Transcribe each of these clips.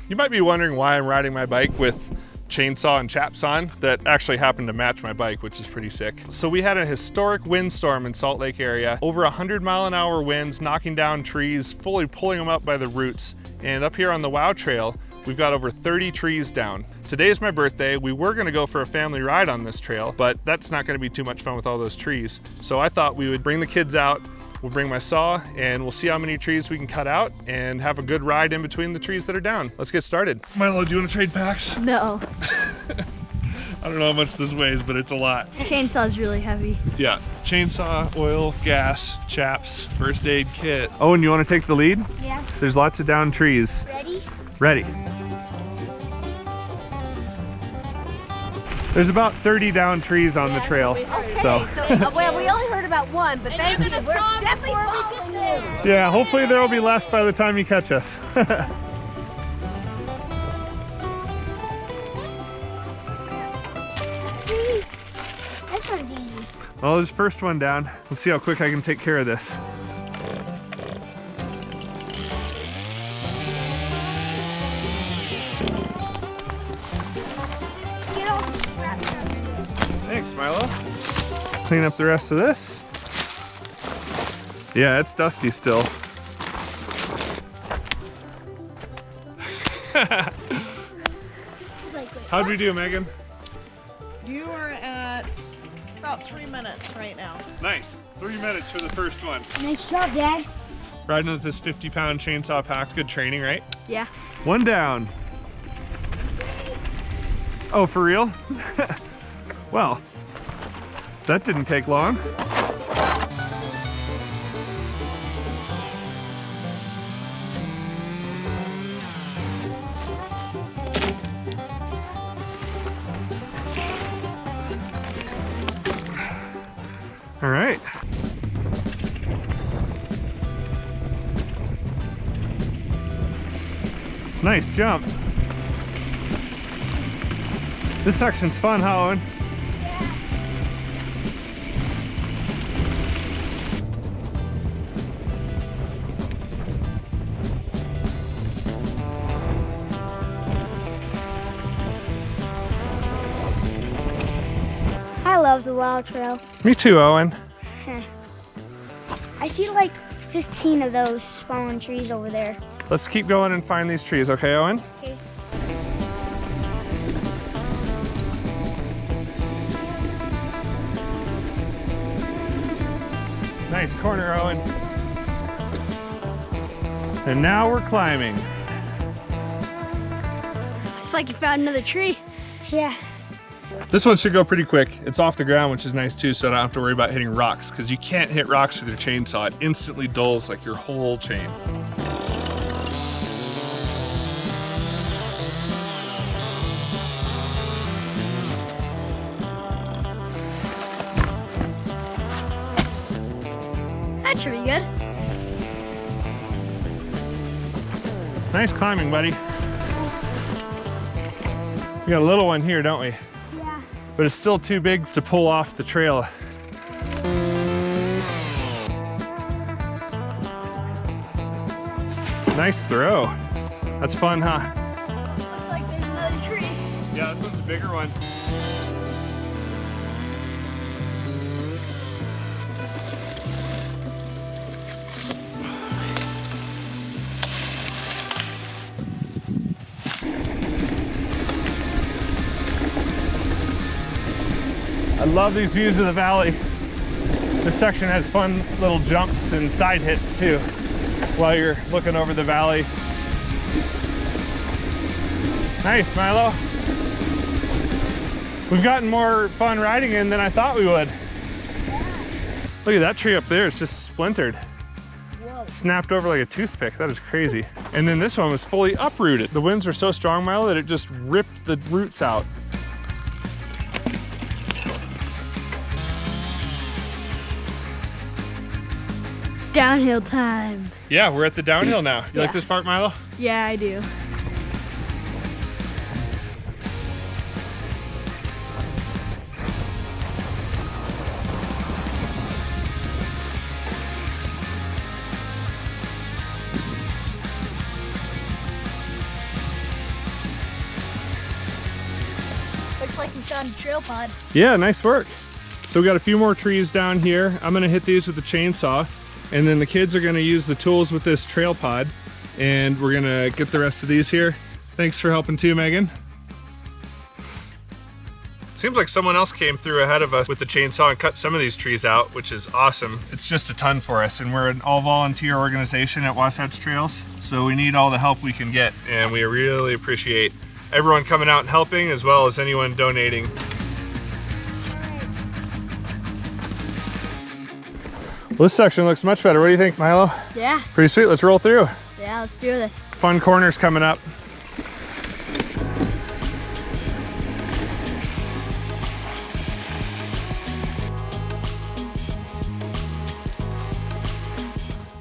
You might be wondering why I'm riding my bike with chainsaw and chaps on that actually happened to match my bike, which is pretty sick. So we had a historic windstorm in Salt Lake area, over 100-mile-an-hour winds, knocking down trees, fully pulling them up by the roots. And up here on the WOW Trail, we've got over 30 trees down. Today is my birthday. We were gonna go for a family ride on this trail, but that's not gonna be too much fun with all those trees. So I thought we would bring the kids out. We'll bring my saw and we'll see how many trees we can cut out and have a good ride in between the trees that are down. Let's get started. Milo, do you want to trade packs? No. I don't know how much this weighs, but it's a lot. Chainsaw's really heavy. Yeah, chainsaw, oil, gas, chaps, first aid kit. Oh, and you want to take the lead? Yeah. There's lots of down trees. Ready? Ready. There's about 30 down trees on the trail. Okay, so well, we only heard about one, but thank you. We're definitely following you. yeah, hopefully there will be less by the time you catch us. This one's easy. Well, there's first one down. Let's see how quick I can take care of this. Get all the scraps out of here. Thanks, Milo. Clean up the rest of this. Yeah, it's dusty still. How'd we do, Megan? You are at about 3 minutes right now. Nice. 3 minutes for the first one. Nice job, Dad. Riding with this 50-pound chainsaw pack, good training, right? Yeah. One down. Oh, for real? Well, that didn't take long. All right. Nice jump. This section's fun, huh, Owen? I love the WOW Trail. Me too, Owen. I see like 15 of those fallen trees over there. Let's keep going and find these trees, okay, Owen? Okay. Nice corner, Owen. And now we're climbing. It's like you found another tree. Yeah. This one should go pretty quick. It's off the ground, which is nice too, so I don't have to worry about hitting rocks, because you can't hit rocks with your chainsaw. It instantly dulls like your whole chain. That should be good. Nice climbing, buddy. We got a little one here, don't we? Yeah. But it's still too big to pull off the trail. Nice throw. That's fun, huh? Looks like there's another tree. Yeah, this one's a bigger one. I love these views of the valley. This section has fun little jumps and side hits too, while you're looking over the valley. Nice, Milo. We've gotten more fun riding in than I thought we would. Look at that tree up there, it's just splintered. Whoa. Snapped over like a toothpick, that is crazy. And then this one was fully uprooted. The winds were so strong, Milo, that it just ripped the roots out. Downhill time. Yeah, we're at the downhill now. You like Yeah. this part, Milo? Yeah, I do. found a trail pod. Yeah, nice work. So we got a few more trees down here. I'm gonna hit these with the chainsaw, and then the kids are gonna use the tools with this trail pod, and we're gonna get the rest of these here. Thanks for helping too, Megan. Seems like someone else came through ahead of us with the chainsaw and cut some of these trees out, which is awesome. It's just a ton for us, and we're an all-volunteer organization at Wasatch Trails, so we need all the help we can get, and we really appreciate everyone coming out and helping, as well as anyone donating. Well, this section looks much better. What do you think, Milo? Yeah. Pretty sweet. Let's roll through. Yeah, let's do this. Fun corners coming up.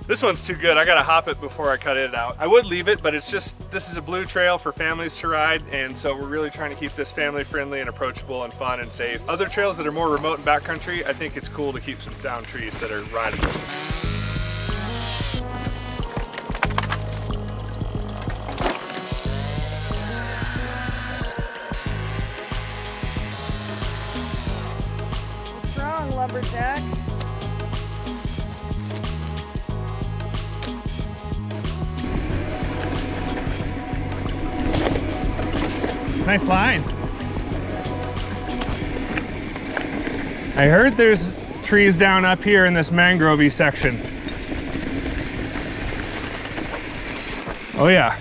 This one's too good. I gotta hop it before I cut it out. I would leave it, but it's just, this is a blue trail for families to ride, and so we're really trying to keep this family friendly and approachable and fun and safe. Other trails that are more remote and backcountry, I think it's cool to keep some down trees that are rideable. What's wrong, lumberjack? Nice line. I heard there's trees down up here in this mangrove-y section. Oh yeah.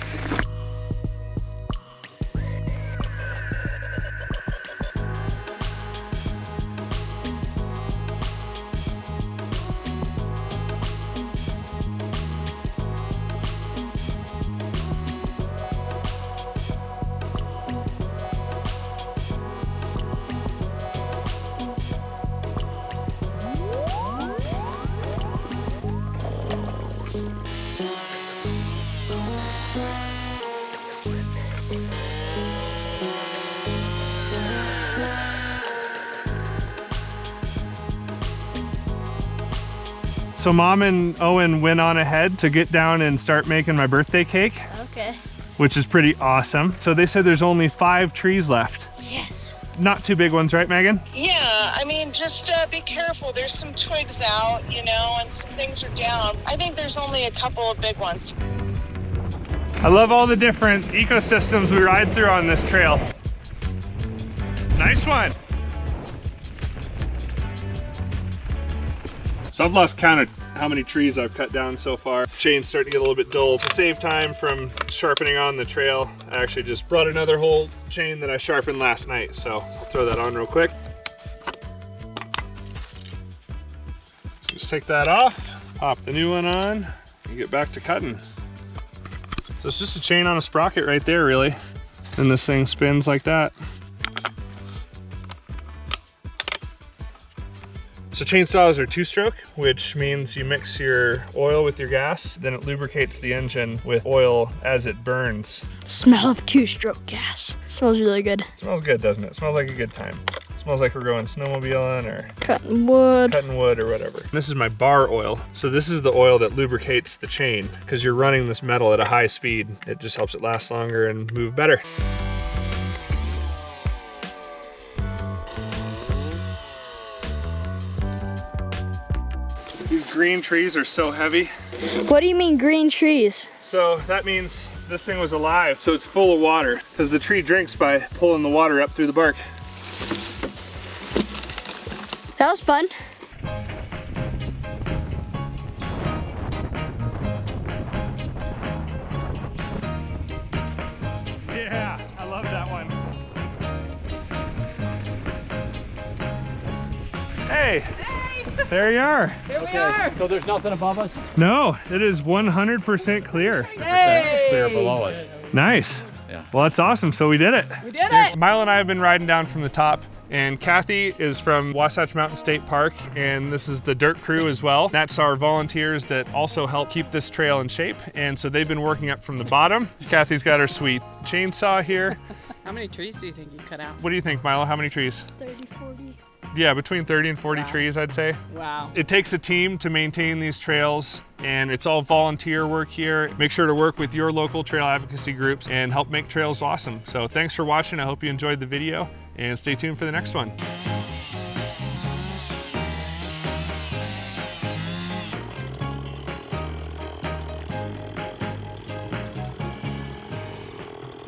So Mom and Owen went on ahead to get down and start making my birthday cake. Okay. Which is pretty awesome. So they said there's only 5 trees left. Yes. Not too big ones, right, Megan? Yeah, I mean, just be careful. There's some twigs out, you know, and some things are down. I think there's only a couple of big ones. I love all the different ecosystems we ride through on this trail. Nice one. So I've lost count of how many trees I've cut down so far. Chain's starting to get a little bit dull. To save time from sharpening on the trail, I actually just brought another whole chain that I sharpened last night. So I'll throw that on real quick. Just take that off, pop the new one on, and get back to cutting. So it's just a chain on a sprocket right there, really. And this thing spins like that. So chainsaws are 2-stroke, which means you mix your oil with your gas, then it lubricates the engine with oil as it burns. Smell of 2-stroke gas. Smells really good. It smells good, doesn't it? It smells like a good time. It smells like we're going snowmobiling or Cutting wood. cutting wood or whatever. This is my bar oil. So this is the oil that lubricates the chain because you're running this metal at a high speed. It just helps it last longer and move better. These green trees are so heavy. What do you mean green trees? So that means this thing was alive. So it's full of water because the tree drinks by pulling the water up through the bark. That was fun. Yeah, I love that one. Hey, there you are. Here we are. So there's nothing above us? No, it is 100% clear. Hey. Clear below us. Nice. Yeah. Well, that's awesome. So we did it. We did it. Milo and I have been riding down from the top, and Kathy is from Wasatch Mountain State Park, and this is the dirt crew as well. That's our volunteers that also help keep this trail in shape, and so they've been working up from the bottom. Kathy's got her sweet chainsaw here. How many trees do you think you cut out? What do you think, Milo? How many trees? 30, 40. Yeah, between 30 and 40 Wow. trees, I'd say. Wow. It takes a team to maintain these trails, and it's all volunteer work here. Make sure to work with your local trail advocacy groups and help make trails awesome. So thanks for watching. I hope you enjoyed the video, and stay tuned for the next one.